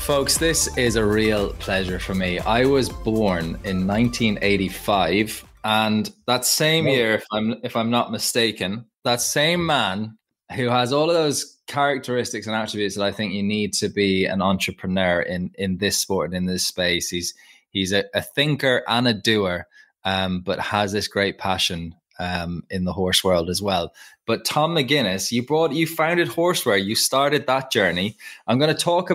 Folks, this is a real pleasure for me. I was born in 1985, and that same year, if I'm not mistaken, that same man who has all of those characteristics and attributes that I think you need to be an entrepreneur in this sport and in this space. He's a thinker and a doer, but has this great passion in the horse world as well. But Tom MacGuinness, you founded Horseware. You started that journey. I'm going to talk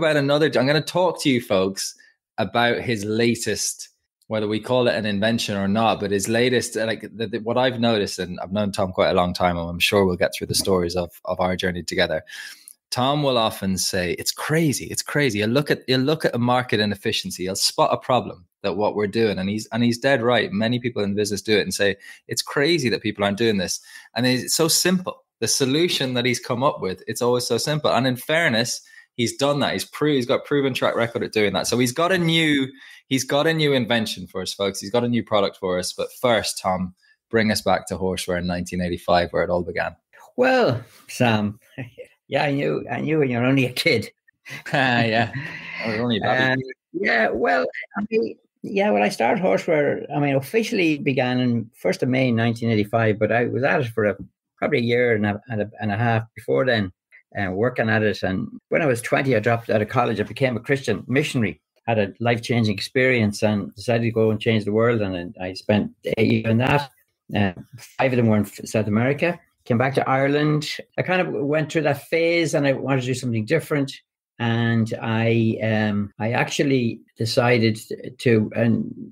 to you folks about his latest, whether we call it an invention or not, but his latest, what I've noticed, and I've known Tom quite a long time, and I'm sure we'll get through the stories of our journey together. Tom will often say, it's crazy. It's crazy. He'll look at a market inefficiency. He'll spot a problem that what we're doing. And he's dead right. Many people in business do it and say, it's crazy that people aren't doing this. And it's so simple. The solution that he's come up with, it's always so simple. And in fairness, he's done that. He's got a proven track record at doing that. So he's got a new invention for us, folks. He's got a new product for us. But first, Tom, bring us back to Horseware in 1985, where it all began. Well, Sam, yeah, I knew when you're only a kid. Yeah, I was only a baby. When I started Horseware, officially began in 1st of May 1985, but I was at it for probably a year and a half before then, working at it. And when I was 20, I dropped out of college. I became a Christian missionary, had a life-changing experience, and decided to go and change the world. And I spent 8 years in that. 5 of them were in South America. Came back to Ireland. I kind of went through that phase, and I wanted to do something different. And I actually decided to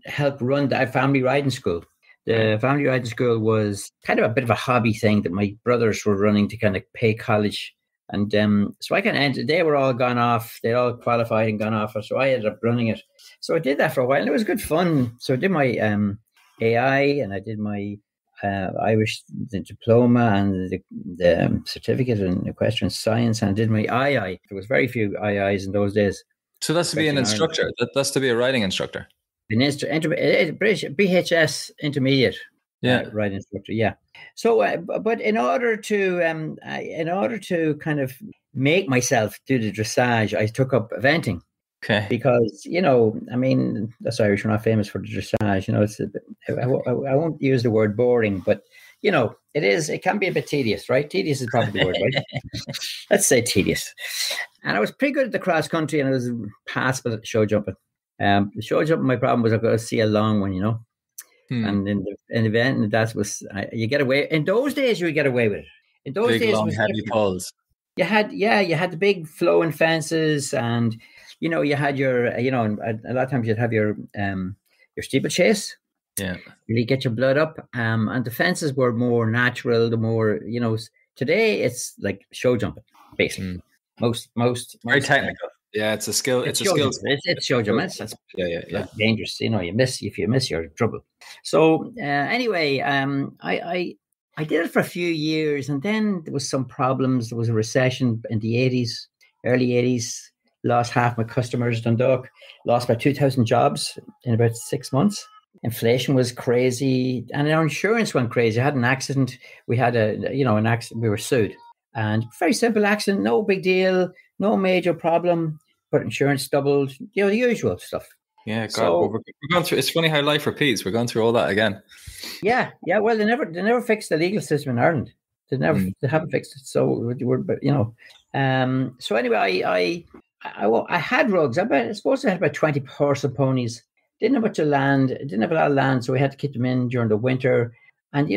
help run the family riding school. The family riding school was kind of a bit of a hobby thing that my brothers were running to kind of pay college. And so I kind of ended, they were all gone off. They'd all qualified and gone off. So I ended up running it. So I did that for a while, and it was good fun. So I did my AI, and I did my Irish diploma and the certificate in equestrian science, and I did my II. There was very few IIs in those days. So that's to be an instructor. That's to be a riding instructor. British BHS intermediate. Riding instructor. Yeah. So, but in order to kind of make myself do the dressage, I took up eventing. Okay. Because, that's Irish. We're not famous for the dressage. I won't use the word boring, but, it can be a bit tedious, right? Tedious is probably the word, right? Let's say tedious. And I was pretty good at the cross country, and I was passable at show jumping. The show jumping, my problem was I've got to see a long one, And in the event, that was, you get away. In those days, you would get away with it. In those big, days, long, heavy poles. You had the big flowing fences, and you had your, a lot of times you'd have your steeplechase. Yeah. Really get your blood up. And the fences were more natural. The more, today it's like show jumping, basically. Most very technical. Yeah, it's a skill. It's a skill. It's show jumping. That's dangerous. If you miss, you're in trouble. So anyway, I did it for a few years, and then there was some problems. There was a recession in the early 80s. Lost half my customers, Dundalk. Lost about 2,000 jobs in about 6 months. Inflation was crazy, and our insurance went crazy. I had an accident. We had an accident. We were sued, and very simple accident, no big deal, no major problem, but insurance doubled. The usual stuff. Yeah, God, so, we're going through. It's funny how life repeats. We're going through all that again. Yeah. Well, they never fixed the legal system in Ireland. They haven't fixed it. So So anyway, I had rugs. I suppose I had about 20 horse and ponies. Didn't have much of land. Didn't have a lot of land, so we had to keep them in during the winter. And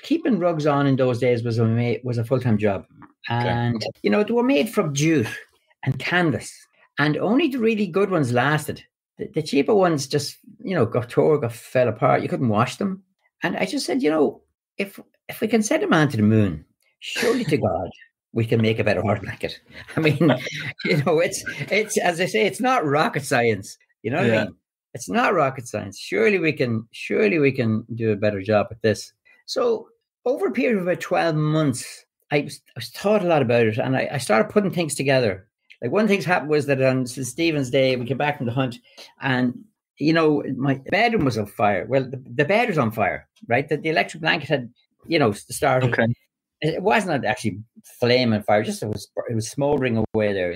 keeping rugs on in those days was a full-time job. And they were made from jute and canvas, and only the really good ones lasted. The cheaper ones just fell apart. You couldn't wash them. And I just said, if we can send a man to the moon, surely to God, we can make a better horse blanket. It's as I say, it's not rocket science. You know what I mean? It's not rocket science. Surely we can do a better job at this. So over a period of about 12 months, I was taught a lot about it, and I started putting things together. Like one thing that happened was that on St. Stephen's Day, we came back from the hunt, and my bedroom was on fire. Well, the bed was on fire, right? The electric blanket had, started. Okay. It wasn't actually flaming fire; just it was smoldering away there,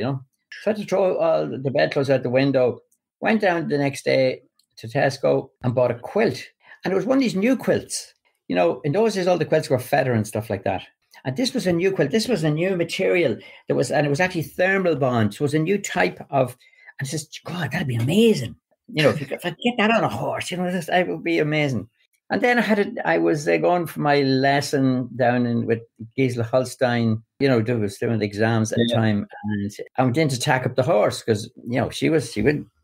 So I had to throw all the bedclothes out the window. Went down the next day to Tesco and bought a quilt. And it was one of these new quilts. In those days, all the quilts were feather and stuff like that. And this was a new quilt. This was a new material and it was actually thermal bond. So it was a new type of, and I says, God, that'd be amazing. If I get that on a horse, that would be amazing. And then I was going for my lesson down with Gisela Holstein, was doing the exams at the time. And I went in to tack up the horse because,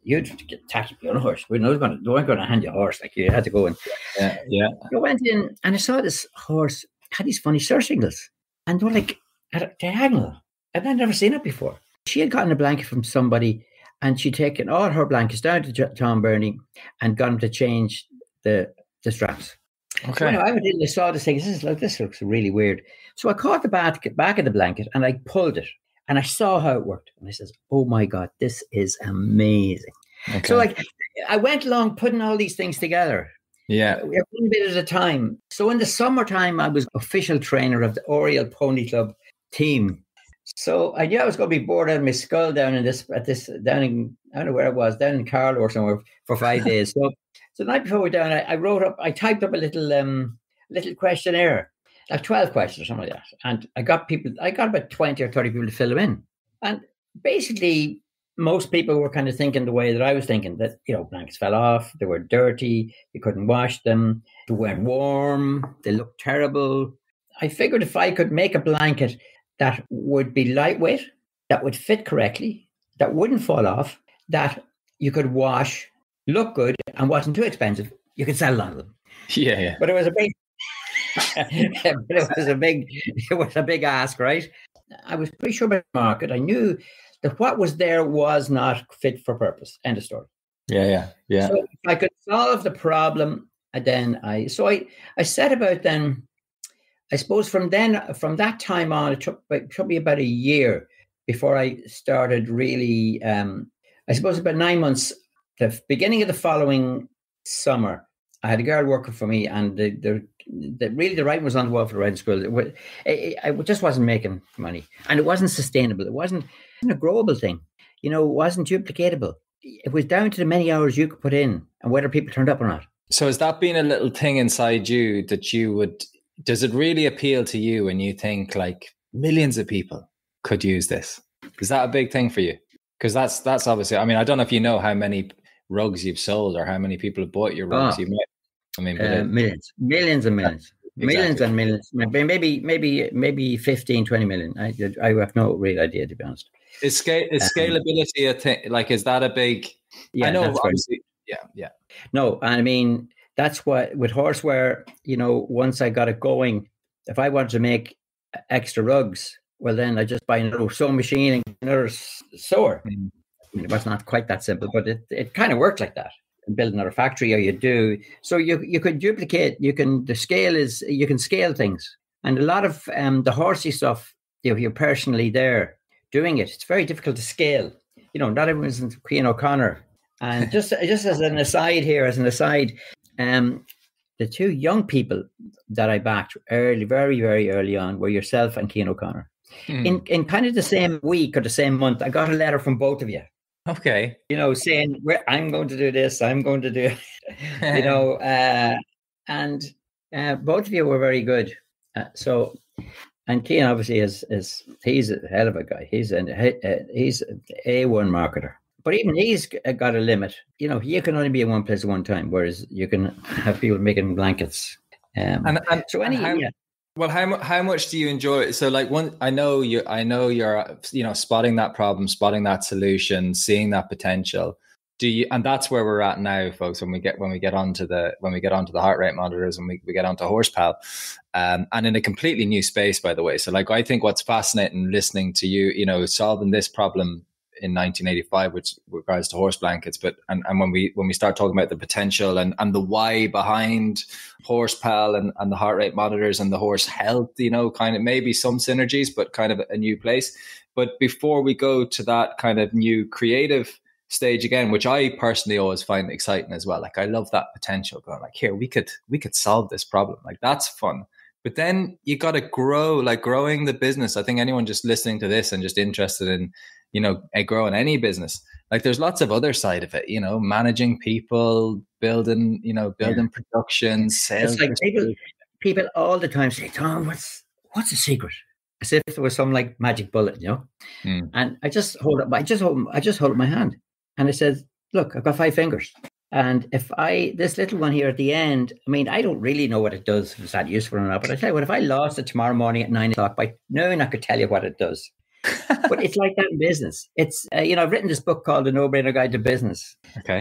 you'd get tacked up on a horse. We weren't going to hand you a horse. Like, you had to go in. Yeah. I went in and I saw this horse had these funny surcingles. And they were like at a diagonal. And I'd never seen it before. She had gotten a blanket from somebody and she'd taken all her blankets down to Tom Burney and got him to change the straps. Okay. So I went in and I saw this thing. This looks really weird. So I caught the back of the blanket and I pulled it and I saw how it worked. And I says, oh my God, this is amazing. Okay. So I went along putting all these things together. Yeah. One bit at a time. So in the summertime, I was official trainer of the Oriel Pony Club team. So I knew I was going to be bored out of my skull down in down in, I don't know where it was, down in Carlow or somewhere for 5 days. So the night before we were down, I typed up a little questionnaire, like 12 questions or something like that. And I got about 20 or 30 people to fill them in. And basically, most people were kind of thinking the way that I was thinking, that, blankets fell off, they were dirty, you couldn't wash them, they weren't warm, they looked terrible. I figured if I could make a blanket that would be lightweight, that would fit correctly, that wouldn't fall off, that you could wash, look good, and wasn't too expensive, you could sell a lot of them. Yeah. But it was a big ask, right? I was pretty sure about the market. I knew that what was there was not fit for purpose. End of story. Yeah. So if I could solve the problem, then I set about then. I suppose from that time on, it took me about a year before I started really. I suppose about 9 months. The beginning of the following summer, I had a girl working for me, and the writing was on the wall for the riding school. I just wasn't making money, and it wasn't sustainable. It wasn't a growable thing. It wasn't duplicatable. It was down to the many hours you could put in and whether people turned up or not. So has that been a little thing inside you that you would? Does it really appeal to you when you think like millions of people could use this? Is that a big thing for you? Because that's obviously. I mean, I don't know if you know how many rugs you've sold or how many people have bought your rugs. You might. I mean, millions and millions. Exactly. Millions and millions, maybe 15, 20 million. I have no real idea, to be honest. Is scalability a thing? Like, is that a big? Yeah, I know, obviously. Yeah. No, I mean, that's what with Horseware. Once I got it going, if I wanted to make extra rugs, well, then I just buy another sewing machine and another sewer. Mm. I mean, it was not quite that simple, but it kind of worked like that. Build another factory, or you do. So you could duplicate. You can scale things, and a lot of the horsey stuff. If you're personally there doing it, it's very difficult to scale. Not everyone's Queen O'Connor. And just as an aside, the two young people that I backed early, very very early on, were yourself and Queen O'Connor. In kind of the same week or the same month, I got a letter from both of you. Okay. Saying, I'm going to do this, I'm going to do, and both of you were very good. And Keane obviously he's a hell of a guy. He's an A1 marketer. But even he's got a limit. You can only be in one place at one time, whereas you can have people making blankets. Well, how much do you enjoy it? So, like, I know you're spotting that problem, spotting that solution, seeing that potential. Do you? And that's where we're at now, folks. When we get onto the heart rate monitors, and we get onto Horsepal, and in a completely new space, by the way. So, like, I think what's fascinating listening to you, solving this problem in 1985, which regards to horse blankets, and when we start talking about the potential and the why behind Horsepal and the heart rate monitors and the horse health, kind of maybe some synergies, but kind of a new place. But before we go to that kind of new creative stage again, which I personally always find exciting as well. Like, I love that potential going like, here, we could solve this problem. Like, that's fun. But then you got to grow, like growing the business. I think anyone just listening to this and just interested in, growing any business, like there's lots of other side of it, managing people, building production, It's sales. like people all the time say, Tom, what's the secret? As if there was some like magic bullet, And I just hold up my hand, and I said, look, I've got 5 fingers. And if this little one here at the end, I mean, I don't really know what it does, if it's that useful or not, but I tell you what, if I lost it tomorrow morning at 9:00, by noon, I could tell you what it does. But it's like that in business. It's, I've written this book called The No-Brainer Guide to Business. Okay.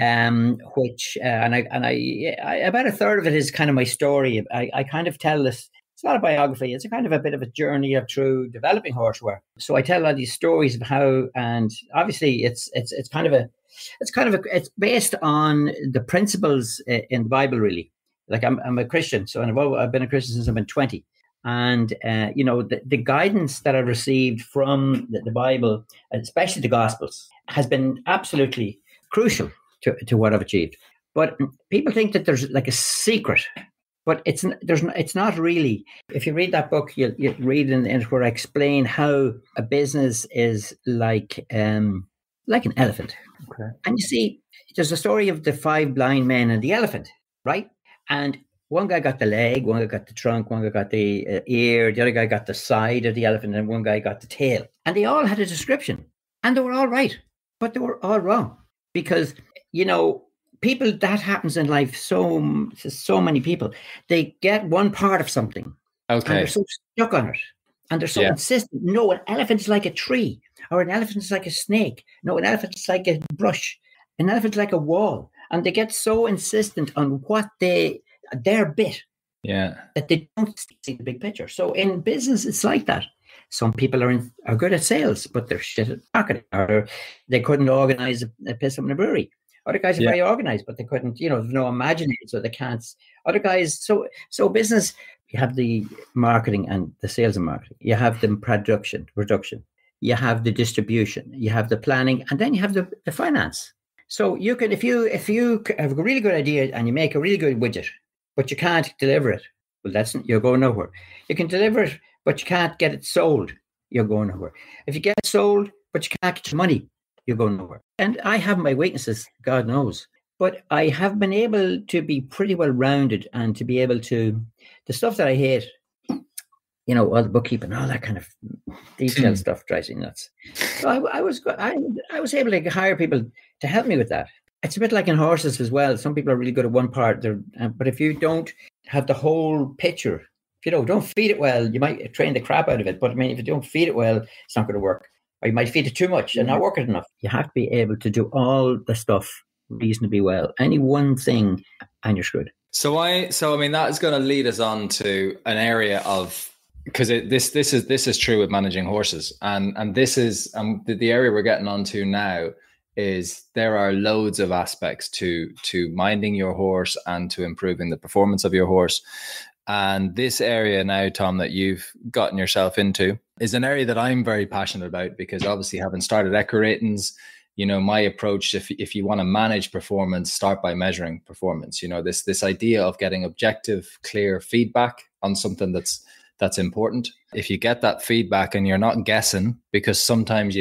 Which, about a third of it is kind of my story. I kind of tell this, it's not a biography. It's a kind of a bit of a journey through developing horseware. So I tell all these stories of how, and obviously it's based on the principles in the Bible, really. Like I'm a Christian, so I've been a Christian since I've been 20. And, the guidance that I received from the Bible, especially the Gospels, has been absolutely crucial to what I've achieved. But people think that there's like a secret, but it's not really. If you read that book, you read in where I explain how a business is like an elephant. Okay. And you see, there's a story of the 5 blind men and the elephant, right? And one guy got the leg, one guy got the trunk, one guy got the ear, the other guy got the side of the elephant, and one guy got the tail. And they all had a description, and they were all right, but they were all wrong. Because, people, that happens in life, so many people, they get one part of something, okay, and they're so stuck on it, and they're so insistent. No, an elephant is like a tree, or an elephant is like a snake. No, an elephant is like a brush. An elephant is like a wall. And they get so insistent on what their bit, that they don't see the big picture. So in business, it's like that. Some people are good at sales, but they're shit at marketing, or they couldn't organize a piss up in a brewery. Other guys are very organized, but they couldn't, there's no imagination, so they can't. Other guys, so business, you have the marketing and the sales and marketing. You have the production. You have the distribution. You have the planning, and then you have the finance. So you can, if you have a really good idea and you make a really good widget, but you can't deliver it, well, you're going nowhere. You can deliver it, but you can't get it sold, you're going nowhere. If you get it sold, but you can't get your money, you're going nowhere. And I have my weaknesses, God knows, but I have been able to be pretty well rounded, and to be able to, the stuff that I hate, all the bookkeeping, all that kind of detailed stuff drives me nuts. So I was able to hire people to help me with that. It's a bit like in horses as well. Some people are really good at one part, but if you don't have the whole picture, if you don't feed it well, you might train the crap out of it. But I mean, if you don't feed it well, it's not going to work. Or you might feed it too much and not work it enough. You have to be able to do all the stuff reasonably well. Any one thing, and you're screwed. So I mean, that is going to lead us on to an area of, because this is true with managing horses, and this is the area we're getting onto now. Is there are loads of aspects to minding your horse and to improving the performance of your horse. And this area now, Tom, that you've gotten yourself into is an area that I'm very passionate about, because obviously having started Equiratings, my approach, if you want to manage performance, start by measuring performance. This idea of getting objective, clear feedback on something that's important. If you get that feedback and you're not guessing, because sometimes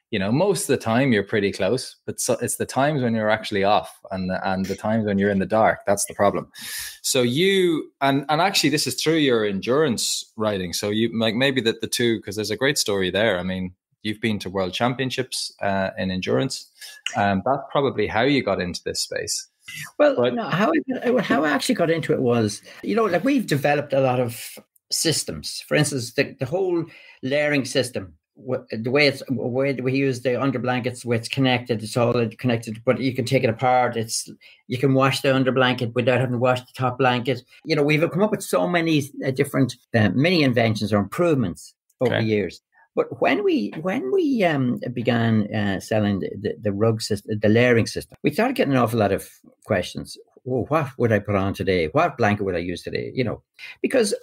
most of the time you're pretty close, but it's the times when you're actually off, and the times when you're in the dark, that's the problem. So and actually this is through your endurance riding. So you like maybe the two, because there's a great story there. I mean, you've been to world championships in endurance. That's probably how you got into this space. Well, how I actually got into it was, like we've developed a lot of systems. For instance, the whole layering system, the way we use the under blankets, where it's connected, it's all connected, but you can take it apart. You can wash the under blanket without having to wash the top blanket. We've come up with so many different mini inventions or improvements over the years. But when we began selling the rug system, the layering system, we started getting an awful lot of questions. Oh, what would I put on today? What blanket would I use today? Because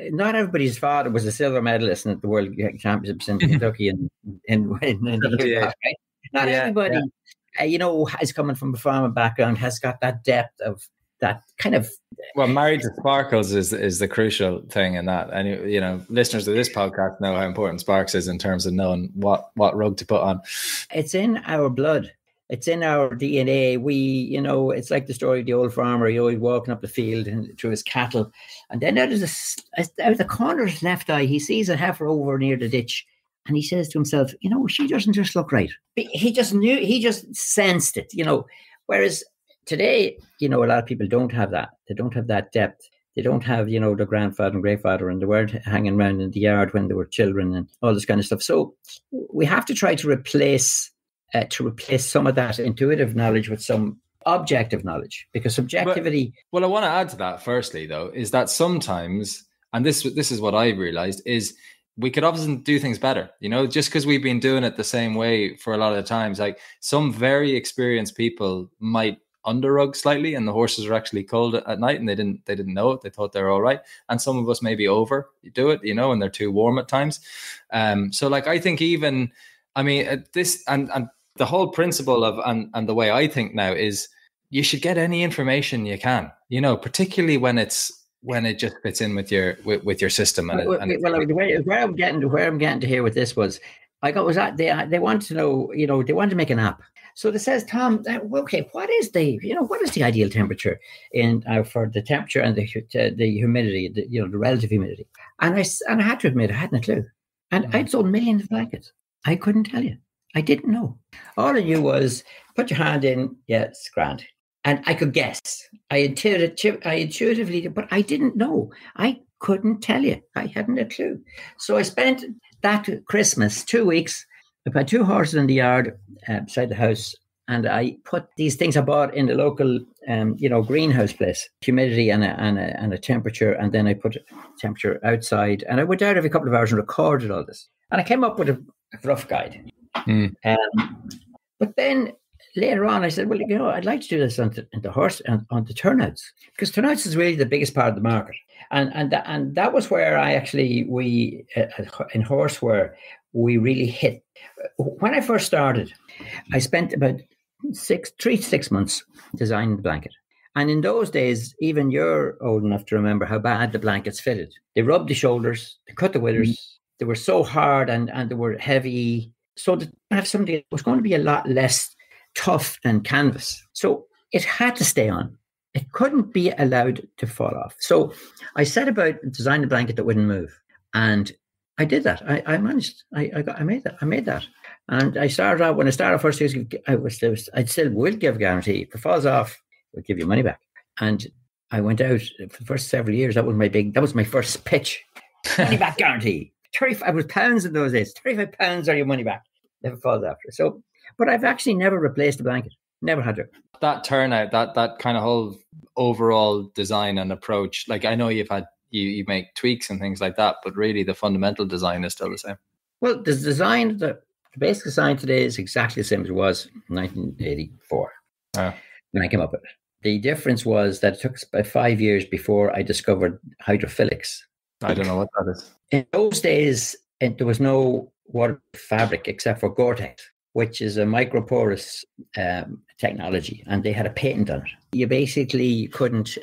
not everybody's father was a silver medalist at the World Championships in Kentucky in the year, right? Not everybody, is coming from a farming background, has got that depth of that kind of. Well, married to sparkles is the crucial thing in that. And, you know, listeners of this podcast know how important sparks is in terms of knowing what rug to put on. It's in our blood. It's in our DNA. You know, it's like the story of the old farmer. He always walking up the field and through his cattle. And then out of the corner of his left eye, he sees a heifer over near the ditch. And he says to himself, you know, she doesn't just look right. He just knew, he just sensed it, you know. Whereas today, you know, a lot of people don't have that. They don't have that depth. They don't have, you know, their grandfather and great-father, and they weren't hanging around in the yard when they were children and all this kind of stuff. So we have to try to replace some of that intuitive knowledge with some objective knowledge, because subjectivity. Well, I want to add to that firstly, though, is that sometimes, and this is what I realized, is we could obviously do things better, you know, just because we've been doing it the same way for a lot of the times. Like some very experienced people might under rug slightly, and the horses are actually cold at night, and they didn't know it. They thought they were all right. And some of us maybe over do it, you know, and they're too warm at times. So like, I think even, I mean, this and the whole principle of, and the way I think now is you should get any information you can, you know, particularly when it just fits in with your system. And where I'm getting to here with this was, they wanted to know, you know, they wanted to make an app. So it says, Tom, okay, what is the ideal temperature for the temperature and the humidity, the relative humidity? And I had to admit, I hadn't a clue. And I'd sold millions of blankets. I couldn't tell you. I didn't know. All I knew was put your hand in, yeah, it's grand. And I could guess. I intuitively, but I didn't know. I couldn't tell you. I hadn't a clue. So I spent that Christmas 2 weeks. I put 2 horses in the yard beside the house, and I put these things I bought in the local, greenhouse place, humidity and a temperature, and then I put temperature outside. And I went out every couple of hours and recorded all this. And I came up with a rough guide. But then later on, I said, well, you know, I'd like to do this on the turnouts, because turnouts is really the biggest part of the market. And that was where we in Horseware, we really hit. When I first started, I spent about 3 to 6 months designing the blanket. And in those days, even you're old enough to remember how bad the blankets fitted. They rubbed the shoulders, they cut the withers, they were so hard and they were heavy. So to have something that was going to be a lot less tough than canvas. So it had to stay on. It couldn't be allowed to fall off. So I set about designing a blanket that wouldn't move. And I did that. I managed. I made that. And I started out, when I started first, I still will give a guarantee. If it falls off, we'll give you money back. And I went out for the first several years. That was my first pitch. Money back guarantee. 35 was pounds in those days. 35 pounds or your money back. Never falls after. So, but I've actually never replaced a blanket. Never had to. That turnout, that kind of whole overall design and approach. Like, I know you make tweaks and things like that, but really the fundamental design is still the same. Well, the basic design today is exactly the same as it was in 1984 when I came up with it. The difference was that it took about 5 years before I discovered hydrophilics. I don't know what that is. In those days, there was no water fabric except for Gore-Tex, which is a microporous technology, and they had a patent on it. You basically couldn't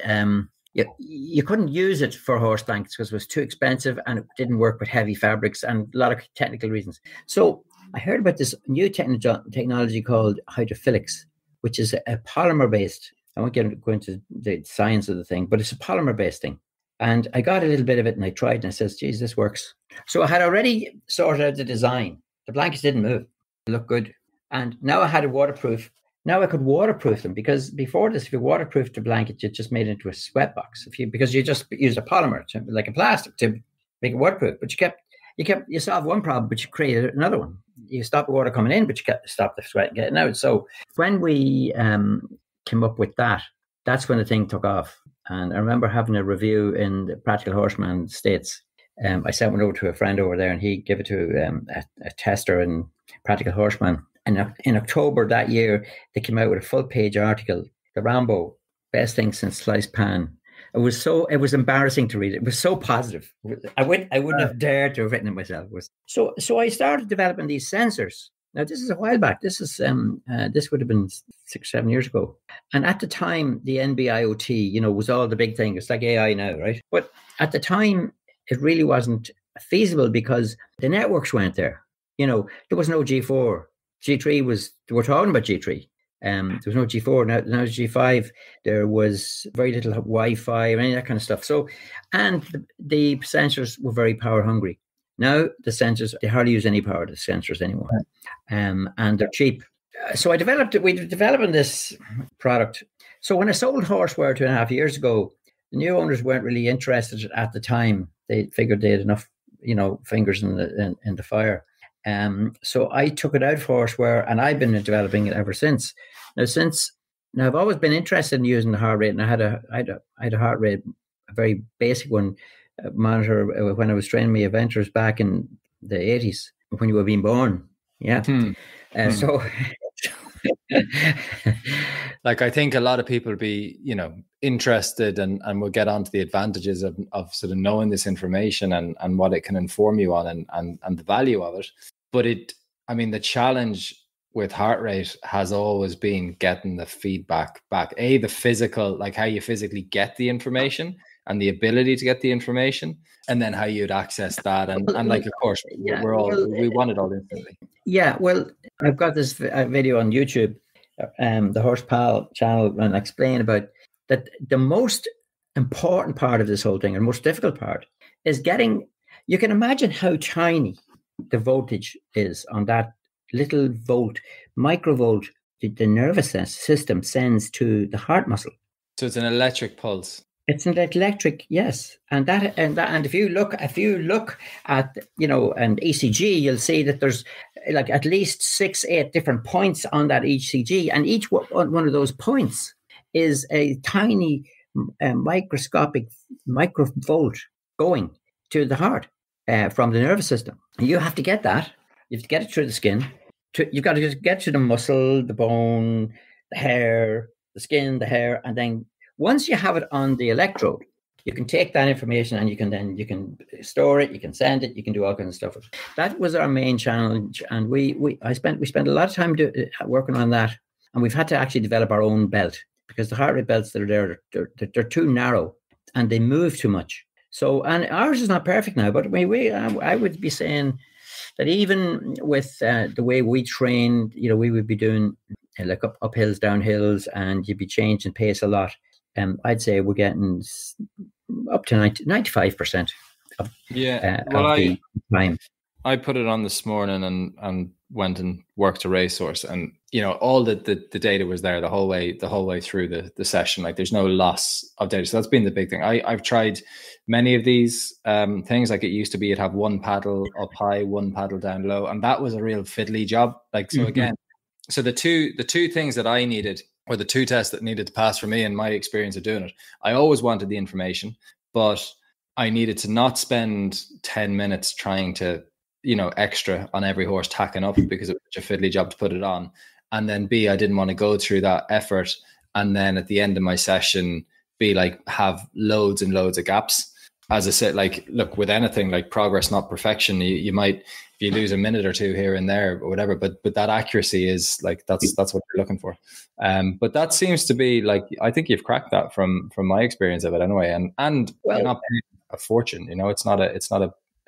you couldn't use it for horse blankets because it was too expensive and it didn't work with heavy fabrics and a lot of technical reasons. So I heard about this new technology called hydrophilics, which is a polymer-based. I won't go into the science of the thing, but it's a polymer-based thing. And I got a little bit of it and I tried and I said, geez, this works. So I had already sorted out the design. The blankets didn't move. They looked good. And now I had it waterproof. Now I could waterproof them, because before this, if you waterproofed the blanket, you just made it into a sweat box. Because you just used a polymer, like a plastic, to make it waterproof. But you solved one problem, but you created another one. You stopped the water coming in, but you stopped the sweat getting out. So when we came up with that, that's when the thing took off. And I remember having a review in the Practical Horseman States. I sent one over to a friend over there, and he gave it to a tester in Practical Horseman. And in October that year, they came out with a full-page article, the Rambo, best thing since sliced pan. It was embarrassing to read it. It was so positive. I wouldn't have dared to have written it myself. So I started developing these sensors Now, this is a while back. This would have been 6-7 years ago. And at the time, the NB-IoT, was all the big thing. It's like AI now, right? But at the time, it really wasn't feasible because the networks weren't there. There was no G4. G3 they were talking about G3. There was no G4. Now it's G5. There was very little Wi-Fi and any of that kind of stuff. So, and the sensors were very power hungry. Now the sensors, they hardly use any power, the sensors anymore. And they're cheap. So we developing this product. So when I sold Horseware 2.5 years ago, the new owners weren't really interested at the time. They figured they had enough, fingers in the fire. So I took it out of Horseware, and I've been developing it ever since. Now I've always been interested in using the heart rate, and I had a heart rate, a very basic one, monitor when I was training my eventers back in the 80s when you were being born. Yeah. So. Like, I think a lot of people be, interested and will get onto the advantages of sort of knowing this information and what it can inform you on and the value of it. But the challenge with heart rate has always been getting the feedback back. The physical, like how you physically get the information and the ability to get the information, and then how you'd access that. And like, of course, we want it all instantly. Yeah, well, I've got this video on YouTube, the Horsepal channel, and I explain about that. The most important part of this whole thing, and most difficult part, is you can imagine how tiny the voltage is on that little microvolt the nervous system sends to the heart muscle. So it's an electric pulse. It's an electric, yes, and if you look at an ECG, you'll see that there's like at least 6-8 different points on that ECG, and each one of those points is a tiny microscopic microvolt going to the heart from the nervous system. And you have to get that. You have to get it through the skin. You've got to just get to the muscle, the bone, the hair, the skin, the hair, and then once you have it on the electrode, you can take that information and you can store it, you can send it, you can do all kinds of stuff with it. That was our main challenge, and we spent a lot of time working on that, and we've had to actually develop our own belt because the heart rate belts that are there, they're too narrow and they move too much. So, and ours is not perfect now, but I would be saying that even with the way we train, we would be doing like uphills, downhills, and you'd be changing pace a lot. I'd say we're getting up to 95% of the time. I put it on this morning and went and worked a racehorse, and all the data was there the whole way through the session. Like, there's no loss of data, so that's been the big thing. I've tried many of these things. Like, it used to be you'd have one paddle up high, one paddle down low, and that was a real fiddly job. Like, so again, so the two things that I needed, or the two tests that needed to pass for me in my experience of doing it, I always wanted the information, but I needed to not spend 10 minutes trying to, extra on every horse tacking up because it was such a fiddly job to put it on. And then B, I didn't want to go through that effort. And then at the end of my session, be like, have loads and loads of gaps. As I said, like, look, with anything, like, progress, not perfection, you might, if you lose a minute or two here and there or whatever, but that accuracy is like, that's what you're looking for. But that seems to be like, I think you've cracked that from my experience of it anyway. And you're not paying a fortune, it's not a huge,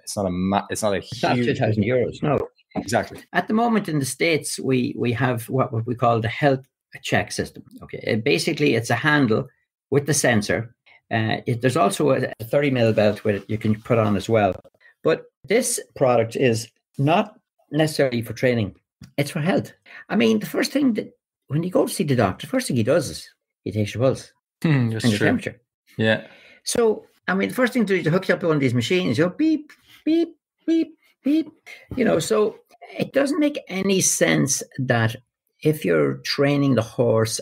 not €2,000. No, exactly. At the moment in the States, we have what we call the health check system. Okay. Basically it's a handle with the sensor. There's also a 30 mil belt with it you can put on as well. But this product is not necessarily for training. It's for health. The first thing that when you go to see the doctor, the first thing he does is he takes your pulse and your temperature. Yeah. So, the first thing to do is to hook you up to one of these machines. Beep, beep, beep, beep. So it doesn't make any sense that if you're training the horse,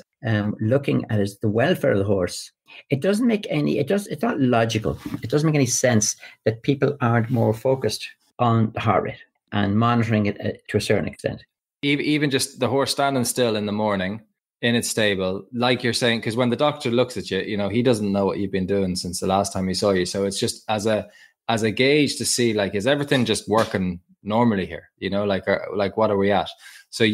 looking at the welfare of the horse, it's not logical. It doesn't make any sense that people aren't more focused on the heart rate and monitoring it to a certain extent. Even just the horse standing still in the morning in its stable, like you're saying, because when the doctor looks at you, he doesn't know what you've been doing since the last time he saw you. So it's just as a as a gauge to see, like, is everything just working normally here? You know, like what are we at? So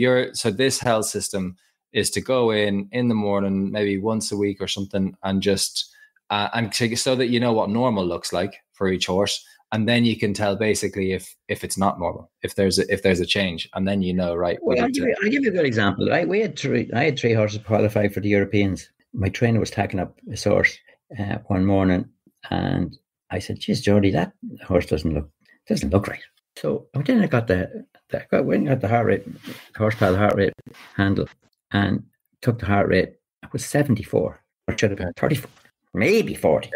this health system is to go in the morning, maybe once a week or something, and just so that you know what normal looks like for each horse, and then you can tell basically if it's not normal, if there's a change, and then you know, right? Well, I'll give you a good example. I had three horses qualified for the Europeans. My trainer was tacking up his horse one morning, and I said, "Geez, Jody, that horse doesn't look right." So I went in and got the heart rate, Horsepal heart rate handle, and took the heart rate. It was 74. It should have been 34, maybe 40.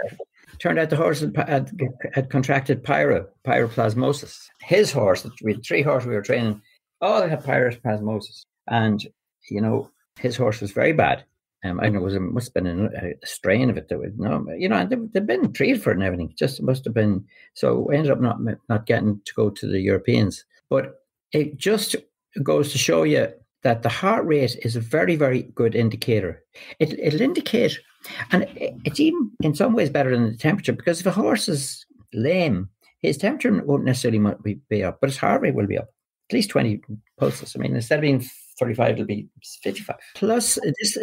Turned out the horse had contracted pyroplasmosis. His horse, we had three horses we were training, all had pyroplasmosis, and his horse was very bad. I know it must have been a strain of it. And they've been treated for it and everything. It just must have been. So we ended up not getting to go to the Europeans. But it just goes to show you that the heart rate is a very, very good indicator. It'll indicate, and it's even in some ways better than the temperature, because if a horse is lame, his temperature won't necessarily be up, but his heart rate will be up, at least 20 pulses. I mean, instead of being 35, it'll be 55. Plus,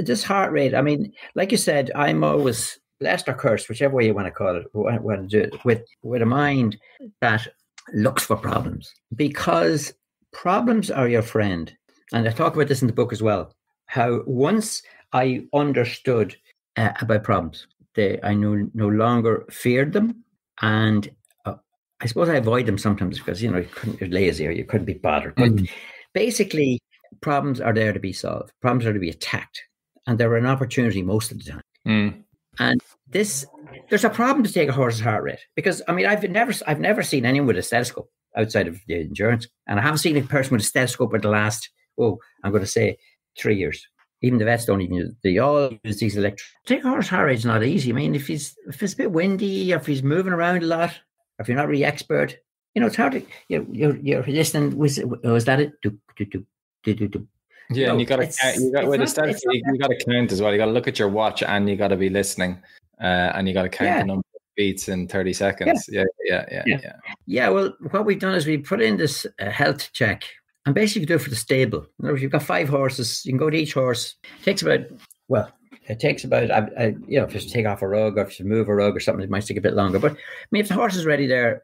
this heart rate, I mean, like you said, I'm always blessed or cursed, whichever way you want to call it, want to do it, with a mind that looks for problems, because problems are your friend. And I talk about this in the book as well, how once I understood about problems, I no longer feared them. And I suppose I avoid them sometimes because, you're lazy or you couldn't be bothered. But basically, problems are there to be solved. Problems are to be attacked. And they're an opportunity most of the time. And there's a problem to take a horse's heart rate, because, I mean, I've never seen anyone with a stethoscope outside of the endurance. And I haven't seen a person with a stethoscope for the last, I'm going to say 3 years. Even the vets don't even use it. They all use these Take a horse's heart rate is not easy. I mean, if it's a bit windy, or if he's moving around a lot, or if you're not really expert, it's hard to, you're listening. Was that it? Yeah, and you got to count as well. You got to look at your watch, and you got to be listening, and you got to count the number of beats in 30 seconds. Yeah. Well, what we've done is we put in this health check, and basically do it for the stable. In other words, you've got 5 horses. You can go to each horse. It takes about if you take off a rug, or if you move a rug or something, it might take a bit longer. But I mean, if the horse is ready there,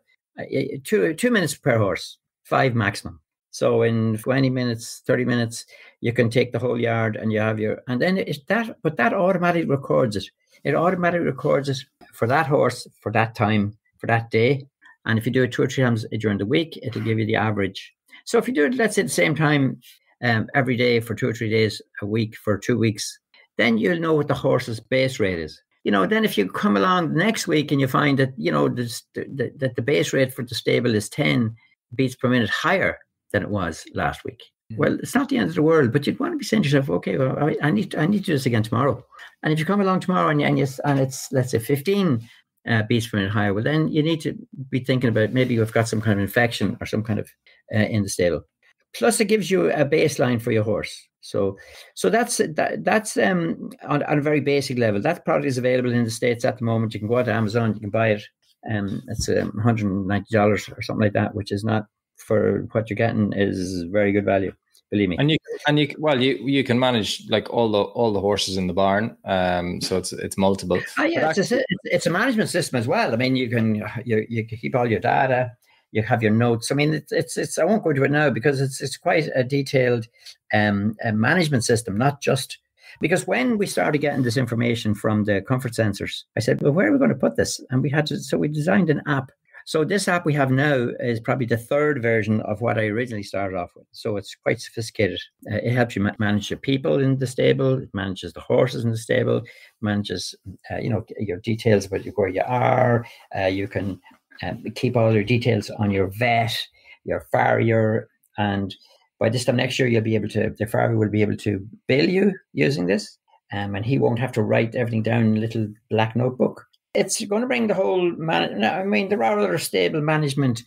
2 minutes per horse, 5 maximum. So in 20 minutes, 30 minutes, you can take the whole yard, and you have and then that automatically records it. It automatically records it for that horse, for that time, for that day. And if you do it 2 or 3 times during the week, it'll give you the average. So if you do it, let's say, at the same time every day for 2 or 3 days a week for 2 weeks, then you'll know what the horse's base rate is. Then if you come along next week and you find that, that the base rate for the stable is 10 beats per minute higher than it was last week. Well, it's not the end of the world, but you'd want to be saying to yourself, okay, well, I need to do this again tomorrow. And if you come along tomorrow and it's, let's say, 15 beats per minute higher, well, then you need to be thinking about maybe you've got some kind of infection or some kind of in the stable. Plus, it gives you a baseline for your horse. So that's on a very basic level. That product is available in the States at the moment. You can go out to Amazon, you can buy it. It's $190 or something like that, which is not, for what you're getting, is very good value. Believe me. And you can manage like all the horses in the barn. So it's multiple. It's a management system as well. I mean, you can keep all your data. You have your notes. I mean, it's I won't go into it now because it's quite a detailed management system, not just because when we started getting this information from the comfort sensors, I said, well, where are we going to put this? And we designed an app. So this app we have now is probably the 3rd version of what I originally started off with. So it's quite sophisticated. It helps you manage your people in the stable. It manages the horses in the stable. It manages, your details about where you are. You can keep all your details on your vet, your farrier, and by this time next year, the farrier will be able to bill you using this, and he won't have to write everything down in a little black notebook. It's going to bring the whole there are other stable management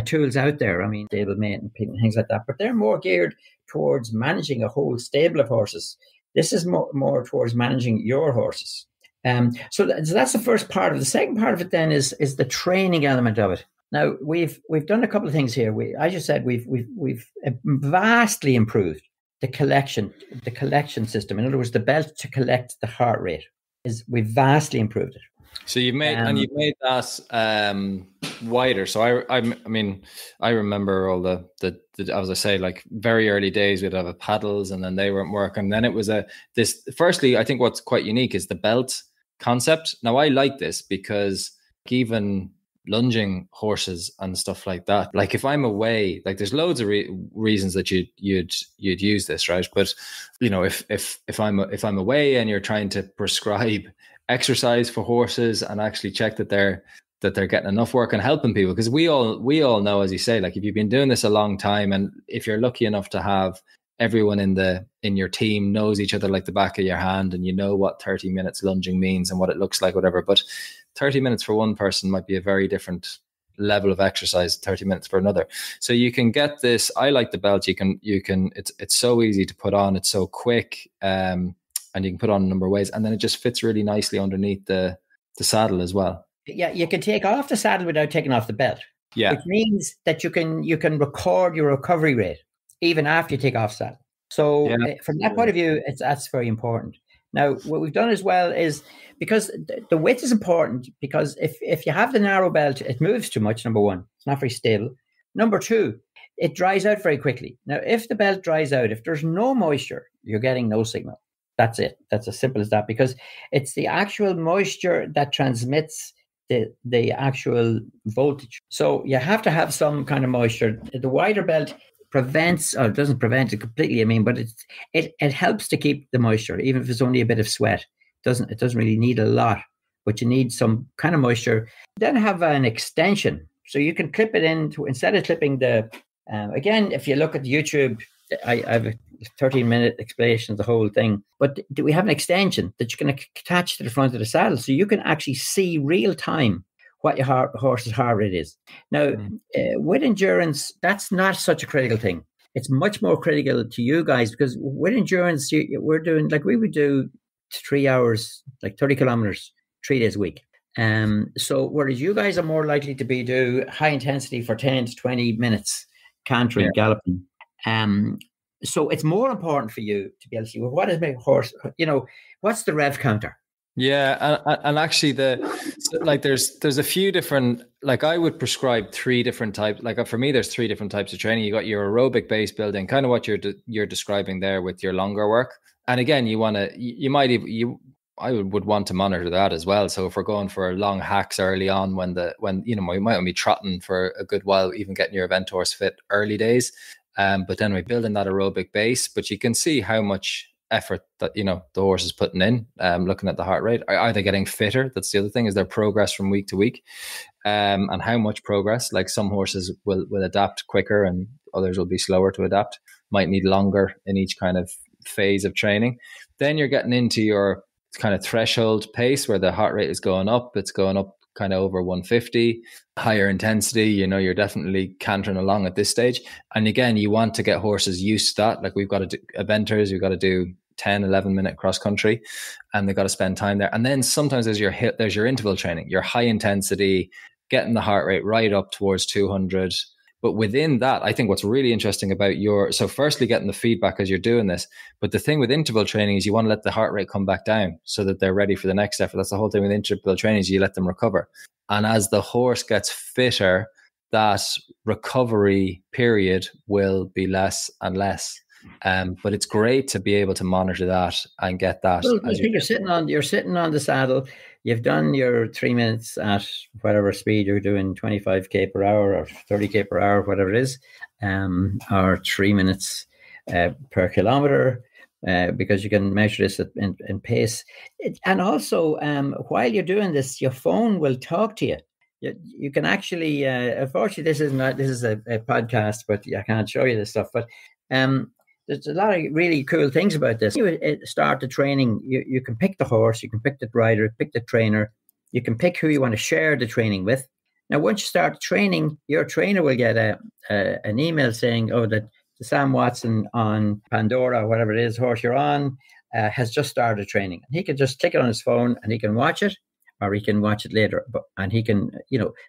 tools out there. I mean, stable mate and things like that, but they're more geared towards managing a whole stable of horses. This is more towards managing your horses. So that's the first part of it. The second part of it then is the training element of it. Now we've done a couple of things here. I just said we've vastly improved the collection system. In other words, the belt to collect the heart rate we've vastly improved it. So you've made that wider. So I mean, I remember all the as I say, like very early days, we'd have paddles, and then they weren't working. And then it was firstly, I think what's quite unique is the belt concept. Now I like this because even lunging horses and stuff like that, like if I'm away, like there's loads of reasons that you'd use this, right? But you know, if I'm away and you're trying to prescribe exercise for horses and actually check that they're getting enough work and helping people, because we all know, as you say, like if you've been doing this a long time, and if you're lucky enough to have everyone in your team knows each other like the back of your hand, and you know what 30 minutes lunging means and what it looks like, whatever. But 30 minutes for one person might be a very different level of exercise, 30 minutes for another. So you can get this. I like the belt. You can it's so easy to put on. It's so quick. And you can put on a number of ways, and then it just fits really nicely underneath the saddle as well. Yeah, you can take off the saddle without taking off the belt. Yeah, which means that you can record your recovery rate even after you take off saddle. So from that point of view, that's very important. Now, what we've done as well is, because the width is important, because if you have the narrow belt, it moves too much. Number one, it's not very stable. Number two, it dries out very quickly. Now, if the belt dries out, if there's no moisture, you're getting no signal. That's it. That's as simple as that, because it's the actual moisture that transmits the actual voltage. So you have to have some kind of moisture. The wider belt doesn't prevent it completely, I mean, but it helps to keep the moisture, even if it's only a bit of sweat. It doesn't really need a lot, but you need some kind of moisture. Then have an extension. So you can clip it instead of clipping again, if you look at YouTube, I have a 13-minute explanation of the whole thing. But do we have an extension that you can attach to the front of the saddle, so you can actually see real time what your horse's heart rate is? Now, with endurance, that's not such a critical thing. It's much more critical to you guys, because with endurance, we're doing, like, we would do 3 hours, like 30 kilometers, 3 days a week. So whereas you guys are more likely to do high intensity for 10 to 20 minutes, cantering, galloping. So it's more important for you to be able to see, well, what is my horse, what's the rev counter? Yeah, and actually there's a few different, like I would prescribe 3 different types. Like for me, there's 3 different types of training. You got your aerobic base building, kind of what you're describing there with your longer work. And again, I would want to monitor that as well. So if we're going for long hacks early on, when we might be trotting for a good while, even getting your event horse fit early days. But then we're building that aerobic base, but you can see how much effort that, the horse is putting in, looking at the heart rate. Are they getting fitter? That's the other thing. Is there progress from week to week? And how much progress? Like some horses will adapt quicker and others will be slower to adapt, might need longer in each kind of phase of training. Then you're getting into your kind of threshold pace where the heart rate is going up. It's going up kind of over 150, higher intensity, you're definitely cantering along at this stage. And again, you want to get horses used to that. Like we've got to do eventers, we've got to do 10, 11 minute cross country, and they've got to spend time there. And then sometimes there's your interval training, your high intensity, getting the heart rate right up towards 200. But within that, I think what's really interesting about so firstly, getting the feedback as you're doing this. But the thing with interval training is you want to let the heart rate come back down so that they're ready for the next effort. That's the whole thing with interval training, is you let them recover. And as the horse gets fitter, that recovery period will be less and less. But it's great to be able to monitor that and get that. Well, I think you're sitting on the saddle. You've done your 3 minutes at whatever speed you're doing, 25k per hour or 30k per hour, whatever it is, or 3 minutes per kilometer, because you can measure this in pace. And also, while you're doing this, your phone will talk to you. You can actually, unfortunately, this is a podcast, but I can't show you this stuff. But there's a lot of really cool things about this. You start the training, you can pick the horse, you can pick the rider, pick the trainer, you can pick who you want to share the training with. Now, once you start the training, your trainer will get an email saying, that Sam Watson on Pandora, whatever it is, horse you're on, has just started training. And he can just click it on his phone and he can watch it, or he can watch it later. And he can,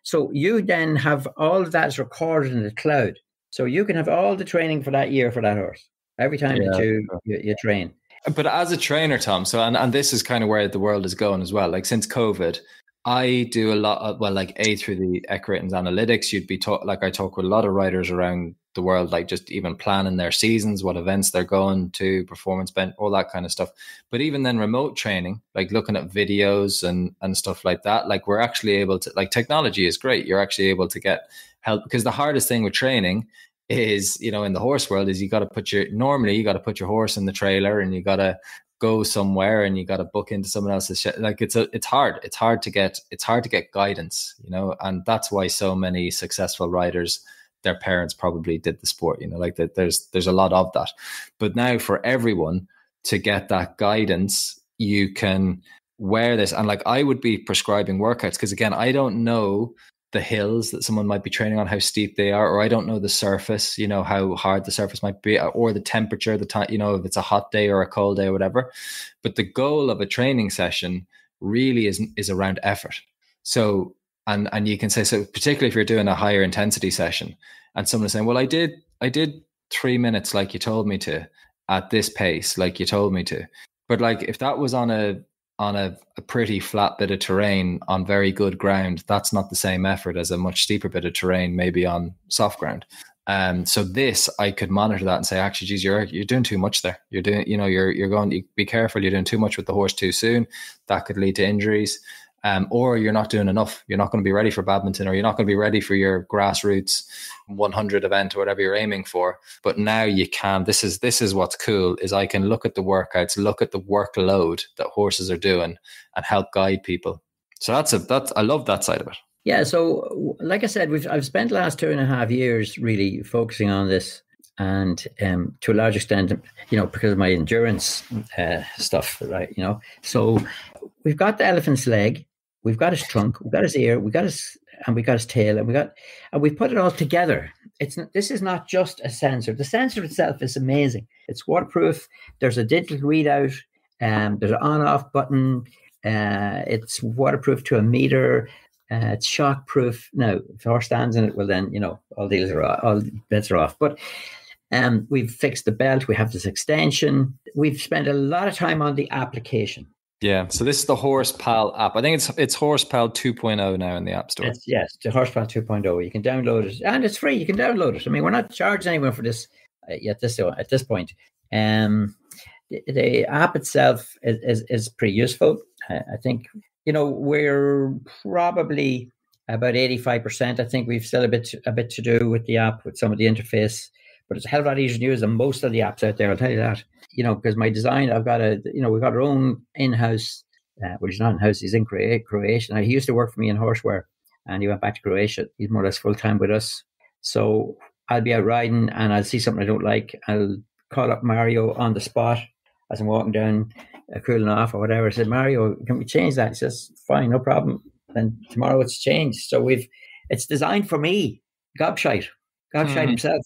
so you then have all of that is recorded in the cloud. So you can have all the training for that year for that horse every time that you train. But as a trainer, Tom, so and this is kind of where the world is going as well. Like since COVID, I do a lot of, like through the equestrians analytics, I talk with a lot of riders around the world, like just even planning their seasons, what events they're going to, performance bench, all that kind of stuff. But even then remote training, like looking at videos and stuff like that, like we're actually able to, like technology is great. You're actually able to get help, because the hardest thing with training is, in the horse world is you got to put your horse in the trailer and you got to go somewhere and you got to book into someone else's shit. Like it's hard to get guidance, and that's why so many successful riders, their parents probably did the sport, like that there's a lot of that. But now for everyone to get that guidance, you can wear this. And like I would be prescribing workouts, because again, I don't know the hills that someone might be training on, how steep they are, or I don't know the surface, how hard the surface might be, or the temperature, the time, if it's a hot day or a cold day or whatever. But the goal of a training session really is around effort. So, and you can say, so particularly if you're doing a higher intensity session and someone is saying, well, I did 3 minutes like you told me to, at this pace like you told me to. But like if that was on a pretty flat bit of terrain on very good ground, that's not the same effort as a much steeper bit of terrain, maybe on soft ground. So this, I could monitor that and say, actually, geez, you're doing too much there. You're doing, you're going to be careful. You're doing too much with the horse too soon. That could lead to injuries. Or you're not doing enough. You're not going to be ready for badminton, or you're not going to be ready for your grassroots 100 event or whatever you're aiming for. But now you can. This is what's cool, is I can look at the workouts, look at the workload that horses are doing, and help guide people. So I love that side of it. Yeah. So like I said, I've spent the last 2.5 years really focusing on this, and to a large extent, because of my endurance stuff, right? So we've got the elephant's leg. We've got his trunk, we've got his ear, we got his tail, and we put it all together. This is not just a sensor. The sensor itself is amazing. It's waterproof. There's a digital readout. There's an on-off button. It's waterproof to a meter. It's shockproof. Now, if the horse stands in it, well then, all bets are off. But we've fixed the belt. We have this extension. We've spent a lot of time on the application. Yeah, so this is the Horsepal app. I think it's Horsepal 2.0 now in the App Store. Yes, the Horsepal 2.0. You can download it, and it's free. You can download it. I mean, we're not charging anyone for this at this point. The app itself is pretty useful. I think we're probably about 85%. I think we've still a bit to do with the app, with some of the interface, but it's a hell of a lot easier to use than most of the apps out there. I'll tell you that. Because my design, we've got our own in-house, well, he's not in-house, he's in Croatia. Now, he used to work for me in Horseware, and he went back to Croatia. He's more or less full-time with us. So I'll be out riding, and I'll see something I don't like. I'll call up Mario on the spot as I'm walking down, cooling off or whatever. I said, Mario, can we change that? He says, fine, no problem. And tomorrow it's changed. So it's designed for me, Gobshite himself.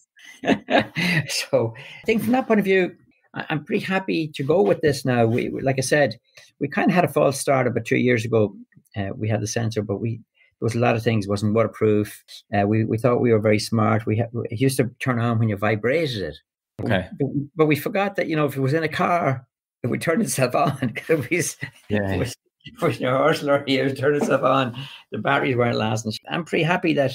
So I think from that point of view, I'm pretty happy to go with this now. We like I said, we kind of had a false start about 2 years ago. We had the sensor, but there was a lot of things. It wasn't waterproof. We thought we were very smart. It used to turn on when you vibrated it. Okay. But we forgot that, if it was in a car, it would turn itself on. It was pushing your horse along here, it would turn itself on. The batteries weren't lasting. I'm pretty happy that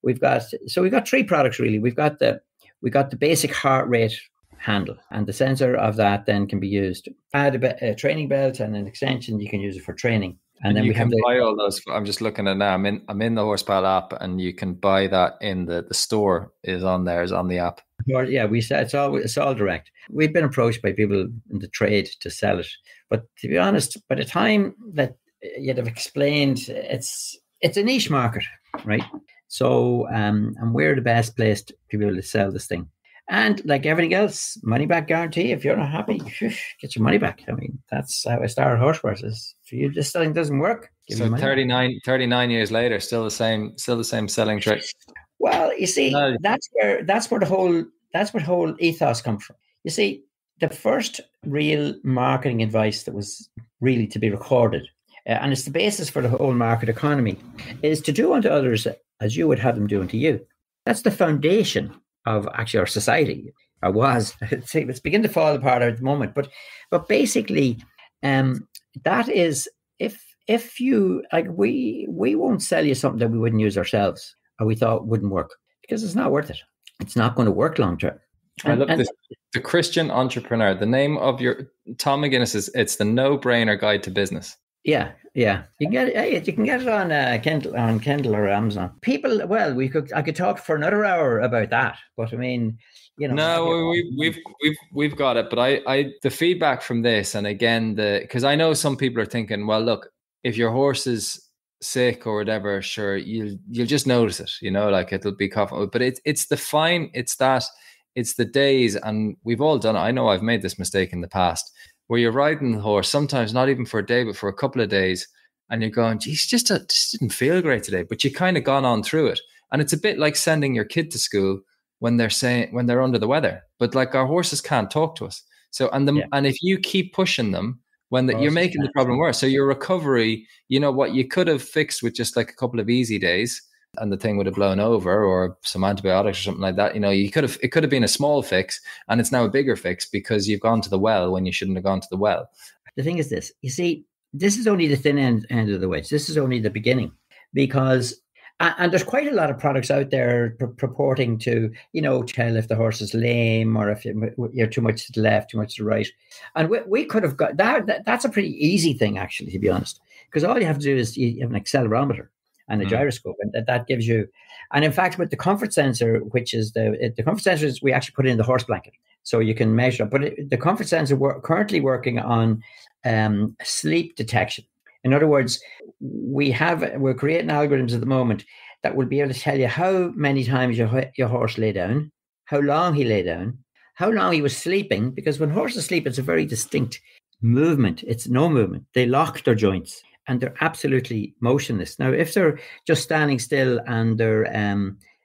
we've got 3 products really. We've got the basic heart rate handle, and the sensor of that then can be used. Add a training belt and an extension. You can use it for training, and then you can buy all those. I'm just looking at now. I'm in the Horsepal app, and you can buy that in the store. Is on the app. Yeah, we said it's all direct. We've been approached by people in the trade to sell it, but to be honest, by the time that you'd have explained, it's a niche market, right? So, and we're the best placed to be able to sell this thing. And like everything else, money back guarantee. If you're not happy, get your money back. I mean, that's how I started Horseware. For you, this thing doesn't work. So 39 years later, still the same selling trick. Well, you see, that's where the whole ethos comes from. You see, the first real marketing advice that was really to be recorded, and it's the basis for the whole market economy, is to do unto others as you would have them do unto you. That's the foundation of actually our society, or was. It's beginning to fall apart at the moment, but basically, that is, if you like, we won't sell you something that we wouldn't use ourselves or we thought wouldn't work, because it's not worth it. It's not going to work long term. I love this. The Christian Entrepreneur. The name of your Tom MacGuinness is it's the No-Brainer Guide to Business. Yeah. You can get it on Kindle or Amazon. People, well, I could talk for another hour about that, but I mean, no, we've got it. But I the feedback from this, and again, because I know some people are thinking, well, look, if your horse is sick or whatever, sure, you'll just notice it, like it'll be coughing. But it's the days, and we've all done it. I know I've made this mistake in the past, where you're riding the horse, sometimes not even for a day, but for a couple of days, and you're going, geez, just didn't feel great today, but you kind of gone on through it. And it's a bit like sending your kid to school when they're under the weather, but like our horses can't talk to us. So, and if you keep pushing them, you're making the problem worse. So your recovery, what you could have fixed with just like a couple of easy days, and the thing would have blown over, or some antibiotics or something like that. It could have been a small fix, and it's now a bigger fix because you've gone to the well when you shouldn't have gone to the well. The thing is this, you see, this is only the thin end of the wedge. This is only the beginning, because, and there's quite a lot of products out there purporting to, tell if the horse is lame or if you're too much to the left, too much to the right. And we could have got that. That's a pretty easy thing, actually, to be honest, because all you have to do is you have an accelerometer and a gyroscope, and that gives you. And in fact, with the comfort sensor, which is the comfort sensor, is we actually put it in the horse blanket, so you can measure it. But the comfort sensor, we're currently working on sleep detection. In other words, we're creating algorithms at the moment that will be able to tell you how many times your horse lay down, how long he lay down, how long he was sleeping. Because when horses sleep, it's a very distinct movement. It's no movement. They lock their joints, and they're absolutely motionless. Now, if they're just standing still and they're,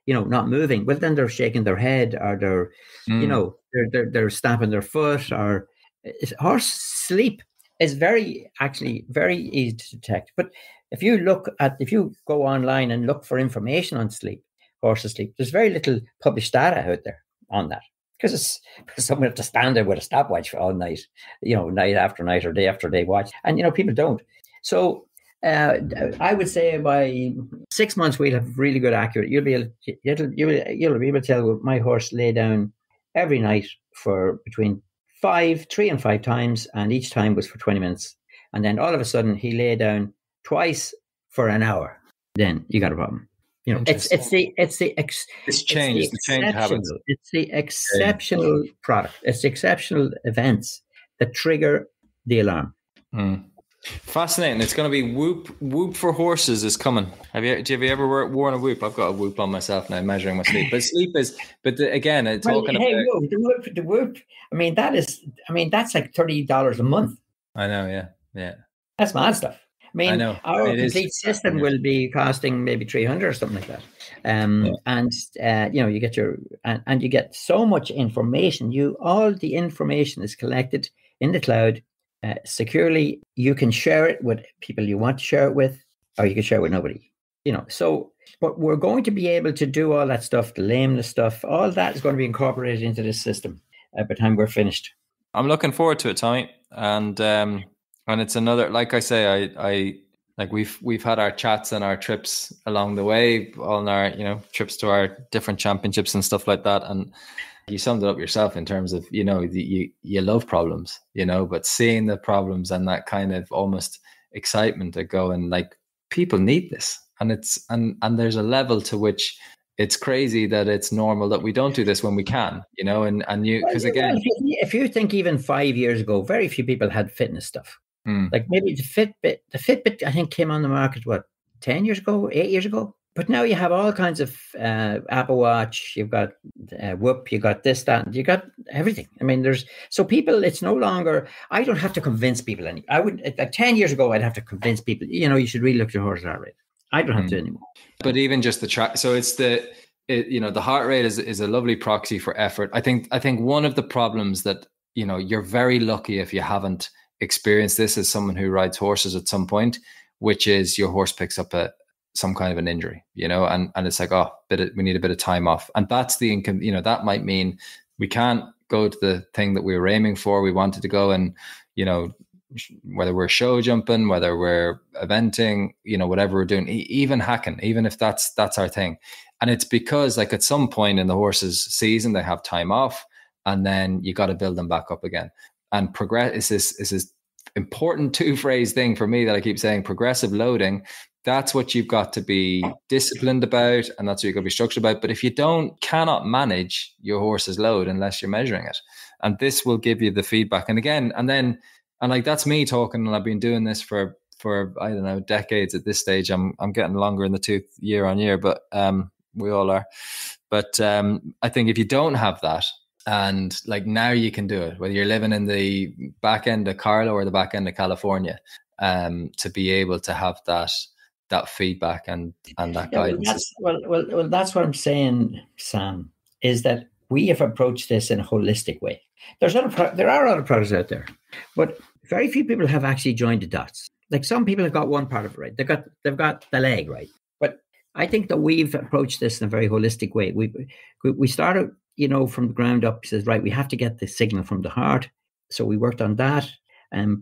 not moving, well, then they're shaking their head, or they're stamping their foot, or horse sleep is very easy to detect. But if you go online and look for information on sleep, horses sleep, there's very little published data out there on that, because someone have to stand there with a stopwatch all night, night after night or day after day watch, and people don't. So I would say by 6 months we'll have really good accurate. You'll be able to tell my horse lay down every night for between 3 and 5 times, and each time was for 20 minutes. And then all of a sudden he lay down twice for an hour. Then you got a problem. It's the exceptional product. It's the exceptional events that trigger the alarm. Fascinating. It's going to be Whoop for horses is coming. Have you ever worn a Whoop? I've got a Whoop on myself now, measuring my sleep. But sleep is, again, it's talking about the Whoop. That's like $30 a month. I know. Yeah. That's mad stuff. I know our complete system will be costing maybe 300 or something like that. And you get you get so much information. All the information is collected in the cloud. Securely. You can share it with people you want to share it with, or you can share it with nobody. So, but we're going to be able to do all that stuff, the lameness stuff, all that is going to be incorporated into this system by the time we're finished. I'm looking forward to it, Tommy, and it's another, like I say, I like we've had our chats and our trips along the way, on our trips to our different championships and stuff like that, and you summed it up yourself in terms of, you love problems, but seeing the problems and that kind of almost excitement of going, like, people need this. And and there's a level to which it's crazy that it's normal that we don't do this when we can, because again, if you think even 5 years ago, very few people had fitness stuff. Like maybe the Fitbit, I think, came on the market, 10 years ago, 8 years ago? But now you have all kinds of Apple Watch, you've got Whoop, you got this, that, you got everything. So people, it's no longer, I don't have to convince people any. I would, like 10 years ago, I'd have to convince people, you should really look at your horse's heart rate. I don't have to anymore. But even just the track, so it's the heart rate is a lovely proxy for effort. I think one of the problems that you're very lucky if you haven't experienced this as someone who rides horses at some point, which is your horse picks up some kind of an injury, and it's like, we need a bit of time off. And that's the income, that might mean we can't go to the thing that we were aiming for. We wanted to go and, whether we're show jumping, whether we're eventing, whatever we're doing, even hacking, even if that's our thing. And it's because like at some point in the horse's season, they have time off, and then you got to build them back up again. And progress is this important two-phrase thing for me that I keep saying: progressive loading. That's what you've got to be disciplined about, and that's what you've got to be structured about. But if you cannot manage your horse's load unless you're measuring it, and this will give you the feedback. And like that's me talking, and I've been doing this for I don't know, decades at this stage. I'm getting longer in the tooth year on year, but we all are. But I think if you don't have that, and like now you can do it, whether you're living in the back end of Carlo or the back end of California, to be able to have that feedback and that guidance. Well, that's what I'm saying, Sam, is that we have approached this in a holistic way. There are other products out there, but very few people have actually joined the dots. Like some people have got one part of it right. They've got the leg right. But I think that we've approached this in a very holistic way. We started, from the ground up. Says, right, we have to get the signal from the heart. So we worked on that.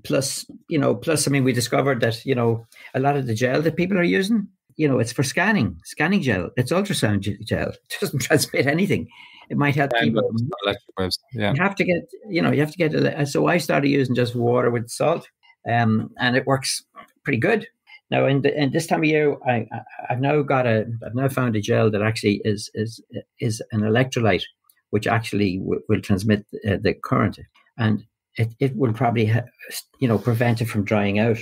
Plus, I mean, we discovered that, a lot of the gel that people are using, it's for scanning gel. It's ultrasound gel. It doesn't transmit anything. It might help people. Electric waves. Yeah. You have to get, so I started using just water with salt, and it works pretty good. Now, in this time of year, I've now found a gel that actually is an electrolyte, which actually will transmit the current, and it will probably prevent it from drying out.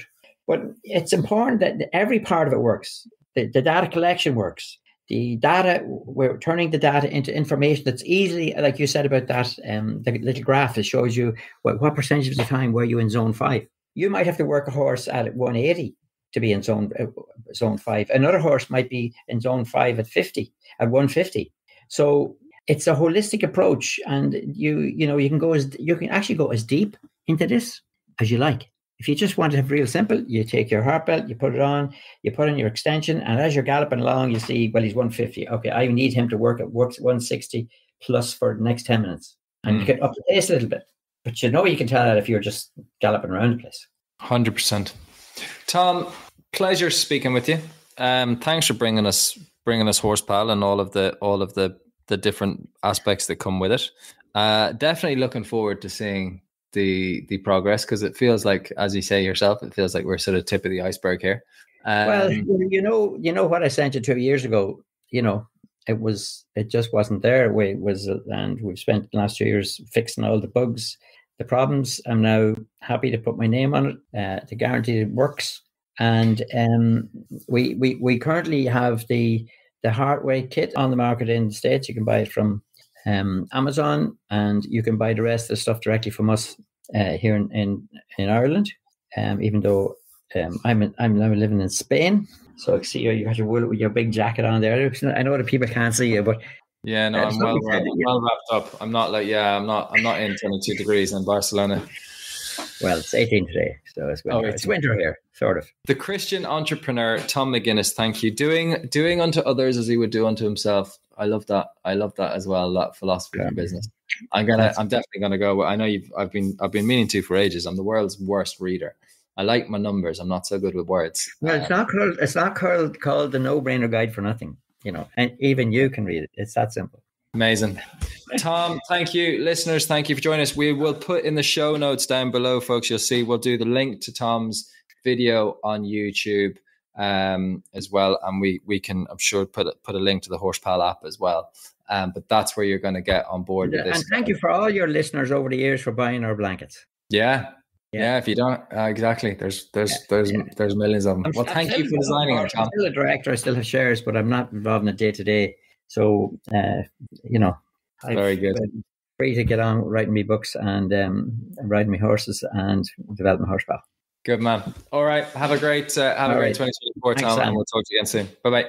But it's important that every part of it works. The data collection works. The data, we're turning the data into information that's easily, like you said about that, the little graph that shows you what percentage of the time were you in zone 5. You might have to work a horse at 180 to be in zone 5. Another horse might be in zone 5 at 150. So it's a holistic approach, and you can actually go as deep into this as you like. If you just want to have real simple, you take your heart belt, you put it on, you put on your extension, and as you're galloping along, you see, well, he's 150. Okay, I need him to work 160 plus for the next 10 minutes. And you get up the pace a little bit. But you can tell that if you're just galloping around the place. 100%. Tom, pleasure speaking with you. Thanks for bringing us Horsepal and all of the different aspects that come with it. Definitely looking forward to seeing the progress, because it feels like, as you say yourself, it feels like we're sort of tip of the iceberg here. Well, what I sent you 2 years ago, it just wasn't there. And we've spent the last 2 years fixing all the bugs, the problems. I'm now happy to put my name on it to guarantee it works. And we currently have the heart rate kit on the market in the States. You can buy it from Amazon, and you can buy the rest of the stuff directly from us here in Ireland. Even though I'm now living in Spain, so I see you have your big jacket on there. I know that people can't see you, but yeah, no, I'm well wrapped up. I'm not in 22 degrees in Barcelona. Well, it's 18 today, so it's winter. It's winter here, sort of. The Christian entrepreneur, Tom MacGuinness, thank you. Doing unto others as he would do unto himself. I love that. I love that as well. That philosophy for business. I'm definitely gonna go. I know I've been meaning to for ages. I'm the world's worst reader. I like my numbers. I'm not so good with words. Well, it's not called the No-Brainer Guide for nothing. And even you can read it. It's that simple. Amazing. Tom, thank you. Listeners, thank you for joining us. We will put in the show notes down below, folks. You'll see we'll do the link to Tom's video on YouTube as well. And we can, I'm sure, put a link to the Horsepal app as well. But that's where you're going to get on board with this. And thank you for all your listeners over the years for buying our blankets. Yeah. If you don't, exactly. There's millions of them. Well, thank you for designing it, Tom. I'm still a director. I still have shares, but I'm not involved in it day to day. So, very good. Free to get on writing me books and riding my horses and developing Horsepal. Good man. All right. Have a great 2024, Tom, and we'll talk to you again soon. Bye-bye.